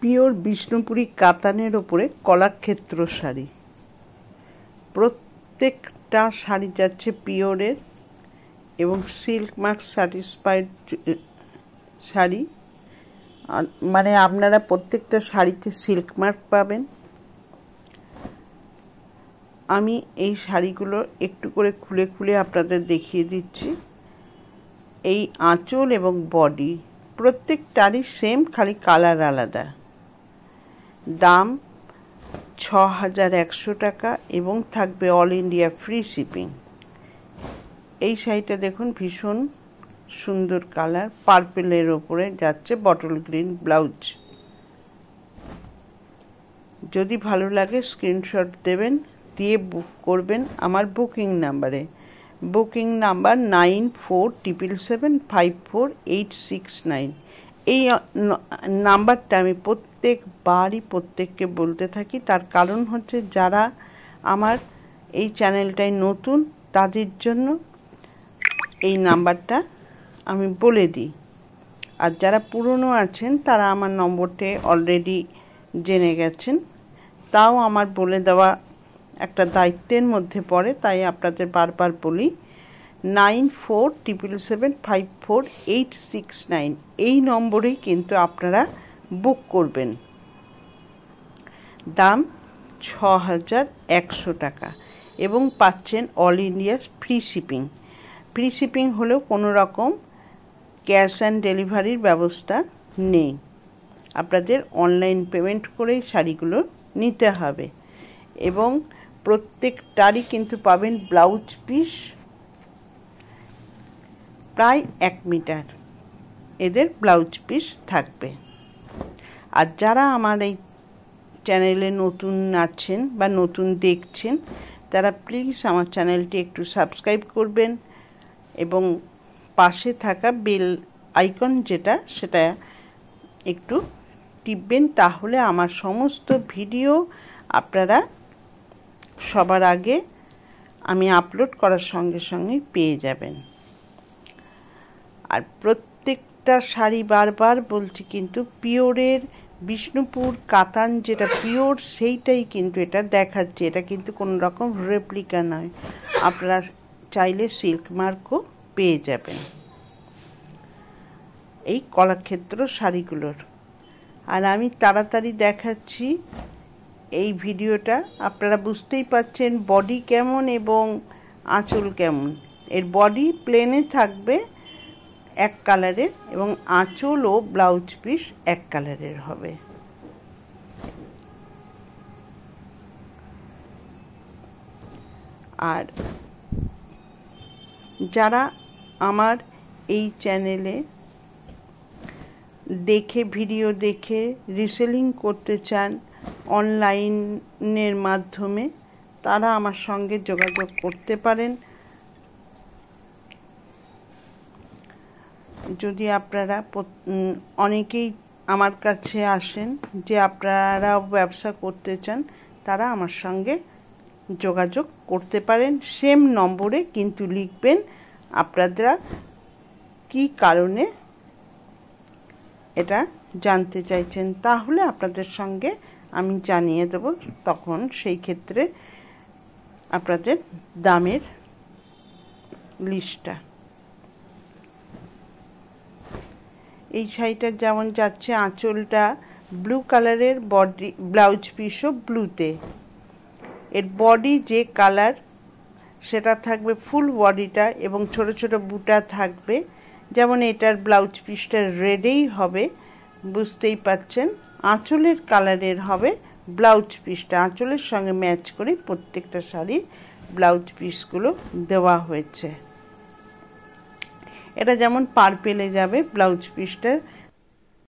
Pure Bishnupuri কাতানের ওপরে কলাক্ষেত্র শাড়ি। প্রত্যেকটা শাড়ি যাচ্ছে পিওরের এবং সিল্ক মার্ক সার্টিফাইড শাড়ি। মানে আপনারা প্রত্যেকটা শাড়িতে সিল্ক মার্ক পাবেন। আমি এই শাড়িগুলো একটু করে খুলে খুলে আপনাদের দেখিয়ে দিচ্ছি। এই আঁচল এবং বডি প্রত্যেকটারই সেম, খালি কালার আলাদা। দাম 6100 টাকা এবং থাকবে অল ইন্ডিয়া ফ্রি শিপিং। এই শাড়িটা দেখুন, ভীষণ সুন্দর কালার, পার্পেলের ওপরে যাচ্ছে বটল গ্রিন ব্লাউজ। যদি ভালো লাগে স্ক্রিনশট দেবেন, দিয়ে বুক করবেন আমার বুকিং নাম্বারে। Booking number 9477754869। এই নাম্বারটা আমি প্রত্যেককে বলতে থাকি। তার কারণ হচ্ছে, যারা আমার এই চ্যানেলটায় নতুন তাদের জন্য এই নাম্বারটা আমি বলে দিই। আর যারা পুরনো আছেন তারা আমার নম্বরটা অলরেডি জেনে গেছেন, তাও আমার বলে দেওয়া একটা দায়িত্বের মধ্যে পড়ে, তাই আপনাদের বারবার বলি। 9477754869 এই নম্বরেই কিন্তু আপনারা বুক করবেন। দাম 6100 টাকা এবং পাচ্ছেন all India free shipping. Free shipping হলেও কোনো রকম ক্যাশ অ্যান্ড ডেলিভারির ব্যবস্থা নেই। আপনাদের অনলাইন পেমেন্ট করেই শাড়িগুলো নিতে হবে এবং প্রত্যেকটারই কিন্তু পাবেন ব্লাউজ পিস প্রায় 1 মিটার এদের ব্লাউজ পিস থাকবে। আর যারা আমার এই চ্যানেলে নতুন আছেন বা নতুন দেখছেন, তারা প্লিজ আমার চ্যানেলটি একটু সাবস্ক্রাইব করবেন এবং পাশে থাকা বেল আইকন সেটা একটু টিপবেন। তাহলে আমার সমস্ত ভিডিও আপনারা সবার আগে আমি আপলোড করার সঙ্গে সঙ্গে পেয়ে যাবেন। আর প্রত্যেকটা শাড়ি বারবার বলছি কিন্তু পিওরের বিষ্ণুপুর কাতান যেটা পিওর, সেইটাই কিন্তু এটা দেখাচ্ছে। এটা কিন্তু কোনো রকম রেপ্লিকা নয়। আপনারা চাইলে সিল্ক মার্কও পেয়ে যাবেন এই কলাক্ষেত্র শাড়িগুলোর। আর আমি তাড়াতাড়ি দেখাচ্ছি এই ভিডিওটা। আপনারা বুঝতেই পাচ্ছেন বডি কেমন এবং আঁচল কেমন। এর বডি প্লেনে থাকবে 1 কালারের এবং আঁচল ও ব্লাউজ পিস 1 কালারের হবে। আর যারা আমার এই চ্যানেলে ভিডিও দেখে রিসেলিং করতে চান অনলাইনের মাধ্যমে, তারা আমার সঙ্গে যোগাযোগ করতে পারেন। যদি আপনারা অনেকেই আমার কাছে আসেন যে আপনারা ব্যবসা করতে চান, তারা আমার সঙ্গে যোগাযোগ করতে পারেন। সেম নম্বরে কিন্তু লিখবেন আপনারা কি কারণে এটা জানতে চাইছেন, তাহলে আপনাদের সঙ্গে আমি জানিয়ে দেব। তখন সেই ক্ষেত্রে আপনাদের দামের লিস্টটা। এই শাড়িটা যেমন যাচ্ছে, আঁচলটা ব্লু কালারের, বডি ব্লাউজ পিসও ব্লুতে। এর বডি যে কালার সেটা থাকবে ফুল বডিটা এবং ছোট ছোট বুটা থাকবে। যেমন এটার ব্লাউজ পিসটা রেডেই হবে, বুঝতেই পাচ্ছেন। আঁচলের কালারের হবে ব্লাউজ পিসটা, আঁচলের সঙ্গে ম্যাচ করে প্রত্যেকটা শাড়ির ব্লাউজ পিসগুলো দেওয়া হয়েছে। এটা যেমন পার্পেলে যাবে ব্লাউজ পিসটা,